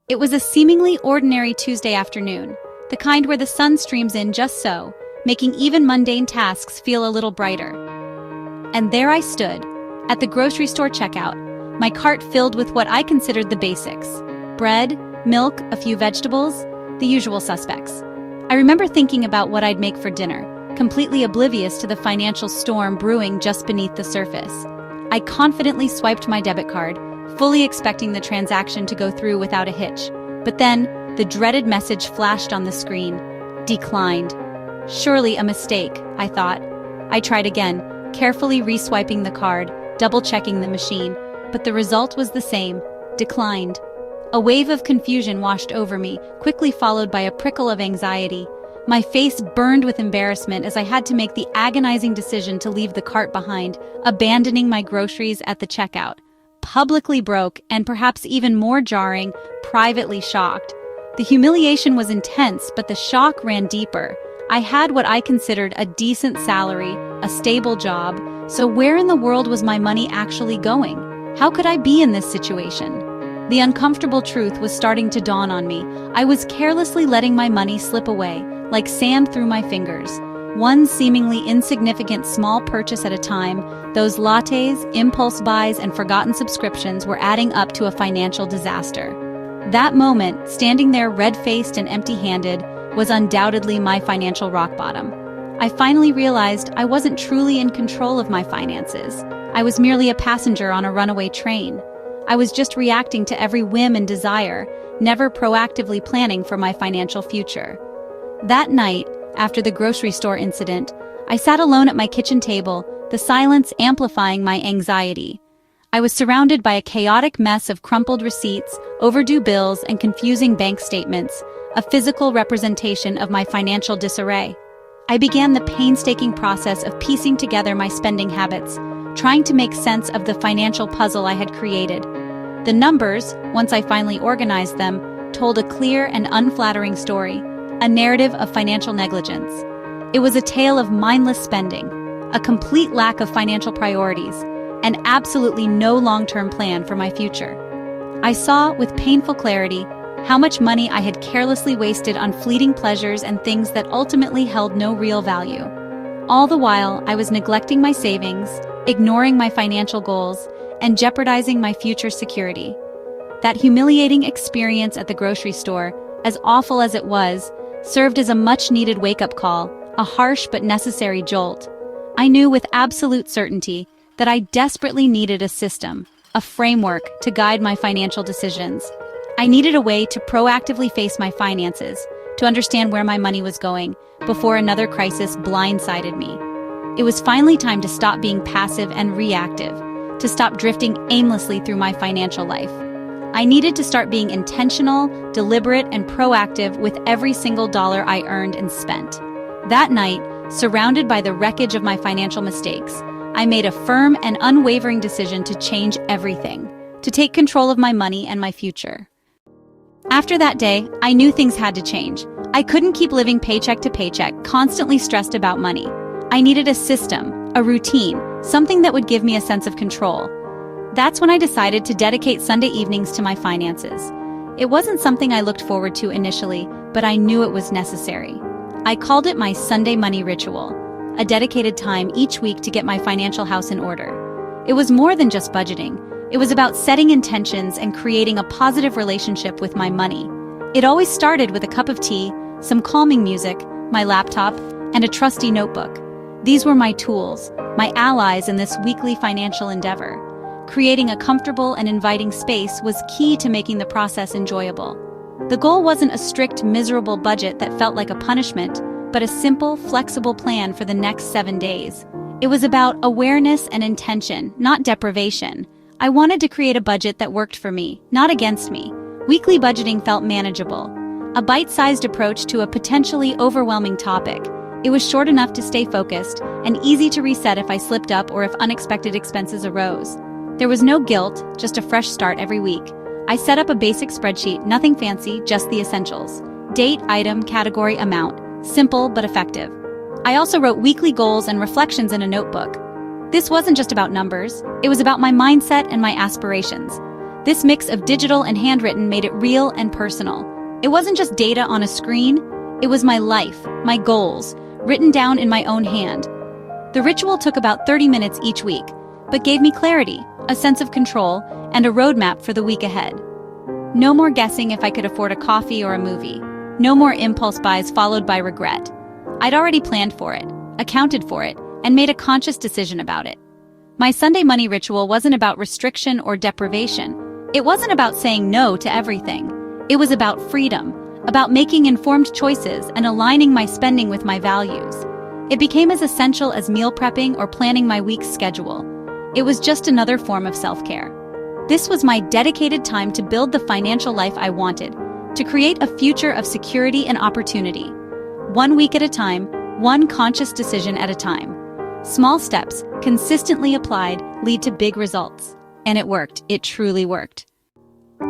It was a seemingly ordinary Tuesday afternoon, the kind where the sun streams in just so, making even mundane tasks feel a little brighter. And there I stood, at the grocery store checkout, my cart filled with what I considered the basics: bread, milk, a few vegetables, the usual suspects. I remember thinking about what I'd make for dinner, completely oblivious to the financial storm brewing just beneath the surface. I confidently swiped my debit card, fully expecting the transaction to go through without a hitch. But then, the dreaded message flashed on the screen: declined. Surely a mistake, I thought. I tried again, carefully re-swiping the card, double-checking the machine, but the result was the same: declined. A wave of confusion washed over me, quickly followed by a prickle of anxiety. My face burned with embarrassment as I had to make the agonizing decision to leave the cart behind, abandoning my groceries at the checkout. Publicly broke, and perhaps even more jarring, privately shocked. The humiliation was intense, but the shock ran deeper. I had what I considered a decent salary, a stable job, so where in the world was my money actually going? How could I be in this situation? The uncomfortable truth was starting to dawn on me. I was carelessly letting my money slip away, like sand through my fingers. One seemingly insignificant small purchase at a time, those lattes, impulse buys, and forgotten subscriptions were adding up to a financial disaster. That moment, standing there red-faced and empty-handed, was undoubtedly my financial rock bottom. I finally realized I wasn't truly in control of my finances. I was merely a passenger on a runaway train. I was just reacting to every whim and desire, never proactively planning for my financial future. That night, after the grocery store incident, I sat alone at my kitchen table, the silence amplifying my anxiety. I was surrounded by a chaotic mess of crumpled receipts, overdue bills, and confusing bank statements, a physical representation of my financial disarray. I began the painstaking process of piecing together my spending habits, trying to make sense of the financial puzzle I had created. The numbers, once I finally organized them, told a clear and unflattering story, a narrative of financial negligence. It was a tale of mindless spending, a complete lack of financial priorities, and absolutely no long-term plan for my future. I saw, with painful clarity, how much money I had carelessly wasted on fleeting pleasures and things that ultimately held no real value. All the while, I was neglecting my savings, ignoring my financial goals, and jeopardizing my future security. That humiliating experience at the grocery store, as awful as it was, served as a much-needed wake-up call, a harsh but necessary jolt. I knew with absolute certainty that I desperately needed a system, a framework to guide my financial decisions. I needed a way to proactively face my finances, to understand where my money was going, before another crisis blindsided me. It was finally time to stop being passive and reactive, to stop drifting aimlessly through my financial life. I needed to start being intentional, deliberate, and proactive with every single dollar I earned and spent. That night, surrounded by the wreckage of my financial mistakes, I made a firm and unwavering decision to change everything, to take control of my money and my future. After that day, I knew things had to change. I couldn't keep living paycheck to paycheck, constantly stressed about money. I needed a system, a routine, something that would give me a sense of control. That's when I decided to dedicate Sunday evenings to my finances. It wasn't something I looked forward to initially, but I knew it was necessary. I called it my Sunday money ritual, a dedicated time each week to get my financial house in order. It was more than just budgeting. It was about setting intentions and creating a positive relationship with my money. It always started with a cup of tea, some calming music, my laptop, and a trusty notebook. These were my tools, my allies in this weekly financial endeavor. Creating a comfortable and inviting space was key to making the process enjoyable. The goal wasn't a strict, miserable budget that felt like a punishment, but a simple, flexible plan for the next 7 days. It was about awareness and intention, not deprivation. I wanted to create a budget that worked for me, not against me. Weekly budgeting felt manageable, a bite-sized approach to a potentially overwhelming topic. It was short enough to stay focused and easy to reset if I slipped up or if unexpected expenses arose. There was no guilt, just a fresh start every week. I set up a basic spreadsheet, nothing fancy, just the essentials. Date, item, category, amount. Simple but effective. I also wrote weekly goals and reflections in a notebook. This wasn't just about numbers, it was about my mindset and my aspirations. This mix of digital and handwritten made it real and personal. It wasn't just data on a screen, it was my life, my goals, written down in my own hand. The ritual took about 30 minutes each week, but gave me clarity, a sense of control, and a roadmap for the week ahead. No more guessing if I could afford a coffee or a movie. No more impulse buys followed by regret. I'd already planned for it, accounted for it, and made a conscious decision about it. My Sunday money ritual wasn't about restriction or deprivation. It wasn't about saying no to everything. It was about freedom, about making informed choices and aligning my spending with my values. It became as essential as meal prepping or planning my week's schedule. It was just another form of self-care. This was my dedicated time to build the financial life I wanted, to create a future of security and opportunity. 1 week at a time, one conscious decision at a time. Small steps, consistently applied, lead to big results. And it worked. It truly worked.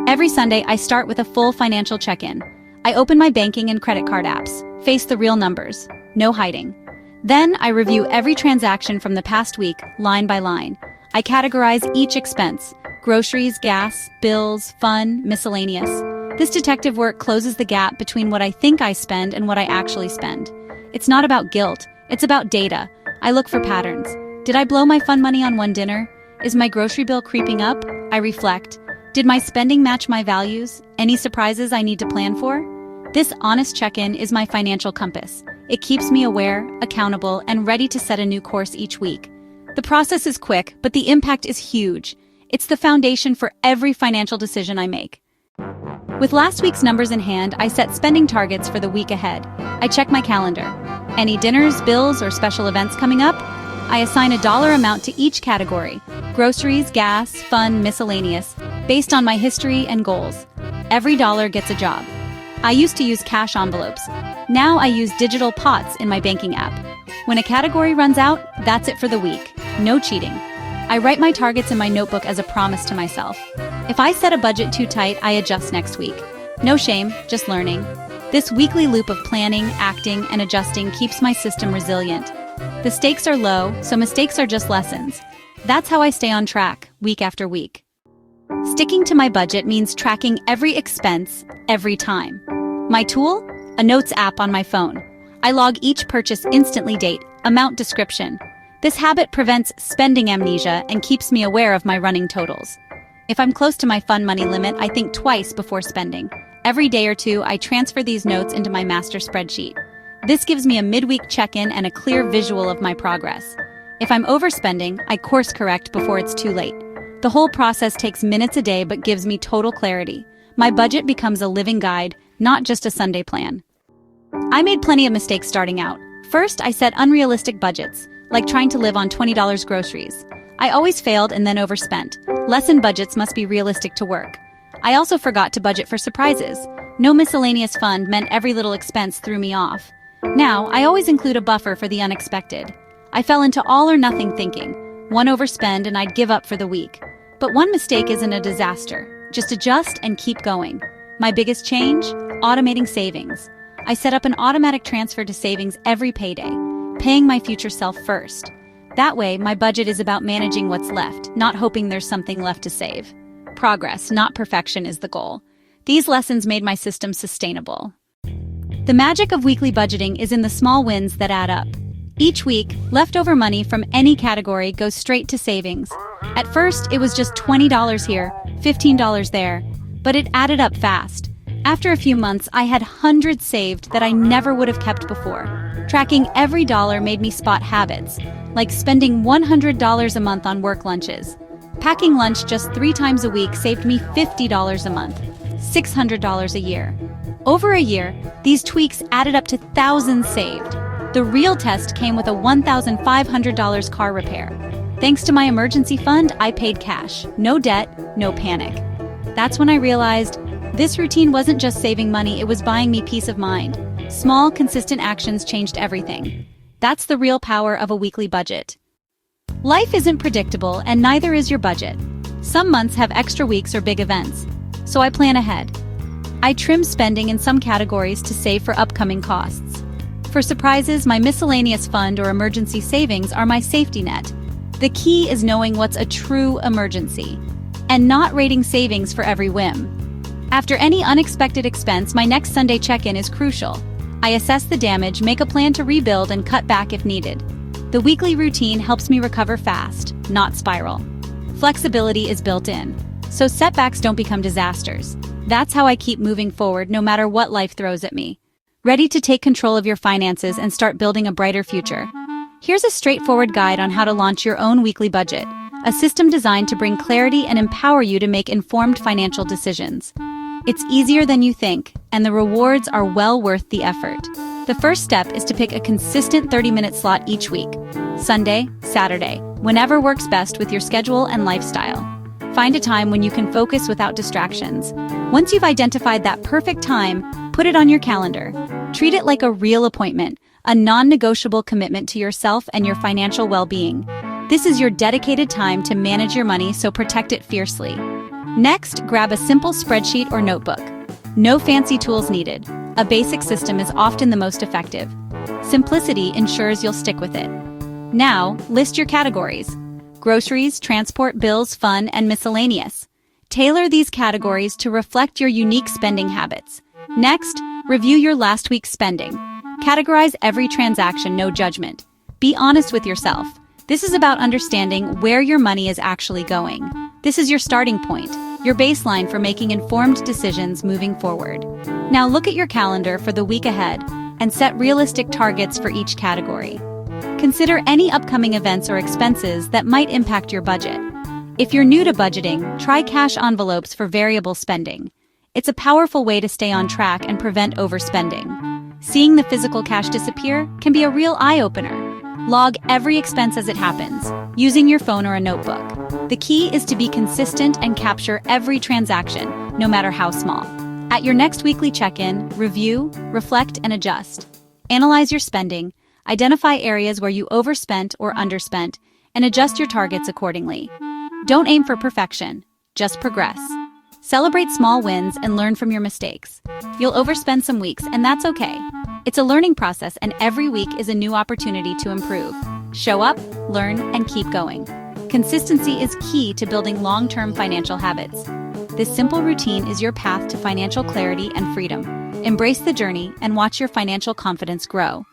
Every Sunday, I start with a full financial check-in. I open my banking and credit card apps, face the real numbers, no hiding. Then I review every transaction from the past week, line by line. I categorize each expense: groceries, gas, bills, fun, miscellaneous. This detective work closes the gap between what I think I spend and what I actually spend. It's not about guilt, it's about data. I look for patterns. Did I blow my fun money on one dinner? Is my grocery bill creeping up? I reflect. Did my spending match my values? Any surprises I need to plan for? This honest check-in is my financial compass. It keeps me aware, accountable, and ready to set a new course each week. The process is quick, but the impact is huge. It's the foundation for every financial decision I make. With last week's numbers in hand, I set spending targets for the week ahead. I check my calendar. Any dinners, bills, or special events coming up? I assign a dollar amount to each category: groceries, gas, fun, miscellaneous, based on my history and goals. Every dollar gets a job. I used to use cash envelopes. Now I use digital pots in my banking app. When a category runs out, that's it for the week. No cheating. I write my targets in my notebook as a promise to myself. If I set a budget too tight, I adjust next week. No shame, just learning. This weekly loop of planning, acting, and adjusting keeps my system resilient. The stakes are low, so mistakes are just lessons. That's how I stay on track, week after week. Sticking to my budget means tracking every expense, every time. My tool? A notes app on my phone. I log each purchase instantly: date, amount, description. This habit prevents spending amnesia and keeps me aware of my running totals. If I'm close to my fun money limit, I think twice before spending. Every day or two, I transfer these notes into my master spreadsheet. This gives me a midweek check-in and a clear visual of my progress. If I'm overspending, I course correct before it's too late. The whole process takes minutes a day but gives me total clarity. My budget becomes a living guide, not just a Sunday plan. I made plenty of mistakes starting out. First, I set unrealistic budgets, like trying to live on $20 groceries. I always failed and then overspent. Lesson budgets must be realistic to work. I also forgot to budget for surprises. No miscellaneous fund meant every little expense threw me off. Now, I always include a buffer for the unexpected. I fell into all or nothing thinking. One overspend and I'd give up for the week. But one mistake isn't a disaster. Just adjust and keep going. My biggest change? Automating savings. I set up an automatic transfer to savings every payday, paying my future self first. That way, my budget is about managing what's left, not hoping there's something left to save. Progress, not perfection, is the goal. These lessons made my system sustainable. The magic of weekly budgeting is in the small wins that add up. Each week, leftover money from any category goes straight to savings. At first, it was just $20 here, $15 there, but it added up fast. After a few months, I had hundreds saved that I never would have kept before. Tracking every dollar made me spot habits, like spending $100 a month on work lunches. Packing lunch just 3 times a week saved me $50 a month, $600 a year. Over a year, these tweaks added up to thousands saved. The real test came with a $1,500 car repair. Thanks to my emergency fund, I paid cash. No debt, no panic. That's when I realized this routine wasn't just saving money, it was buying me peace of mind. Small, consistent actions changed everything. That's the real power of a weekly budget. Life isn't predictable, and neither is your budget. Some months have extra weeks or big events, so I plan ahead. I trim spending in some categories to save for upcoming costs. For surprises, my miscellaneous fund or emergency savings are my safety net. The key is knowing what's a true emergency. and not raiding savings for every whim. After any unexpected expense, my next Sunday check-in is crucial. I assess the damage, make a plan to rebuild, and cut back if needed. The weekly routine helps me recover fast, not spiral. Flexibility is built in, so setbacks don't become disasters. That's how I keep moving forward no matter what life throws at me. Ready to take control of your finances and start building a brighter future? Here's a straightforward guide on how to launch your own weekly budget, a system designed to bring clarity and empower you to make informed financial decisions. It's easier than you think, and the rewards are well worth the effort. The first step is to pick a consistent 30-minute slot each week, Sunday, Saturday, whenever works best with your schedule and lifestyle. Find a time when you can focus without distractions. Once you've identified that perfect time, put it on your calendar. Treat it like a real appointment, a non-negotiable commitment to yourself and your financial well-being. This is your dedicated time to manage your money, so protect it fiercely. Next, grab a simple spreadsheet or notebook. No fancy tools needed. A basic system is often the most effective. Simplicity ensures you'll stick with it. Now, list your categories: groceries, transport, bills, fun, and miscellaneous. Tailor these categories to reflect your unique spending habits. Next, review your last week's spending. Categorize every transaction, no judgment. Be honest with yourself. This is about understanding where your money is actually going. This is your starting point, your baseline for making informed decisions moving forward. Now look at your calendar for the week ahead and set realistic targets for each category. Consider any upcoming events or expenses that might impact your budget. If you're new to budgeting, try cash envelopes for variable spending. It's a powerful way to stay on track and prevent overspending. Seeing the physical cash disappear can be a real eye-opener. Log every expense as it happens, using your phone or a notebook. The key is to be consistent and capture every transaction, no matter how small. At your next weekly check-in, review, reflect, and adjust. Analyze your spending, identify areas where you overspent or underspent, and adjust your targets accordingly. Don't aim for perfection, just progress. Celebrate small wins and learn from your mistakes. You'll overspend some weeks, and that's okay. It's a learning process, and every week is a new opportunity to improve. Show up, learn, and keep going. Consistency is key to building long-term financial habits. This simple routine is your path to financial clarity and freedom. Embrace the journey and watch your financial confidence grow.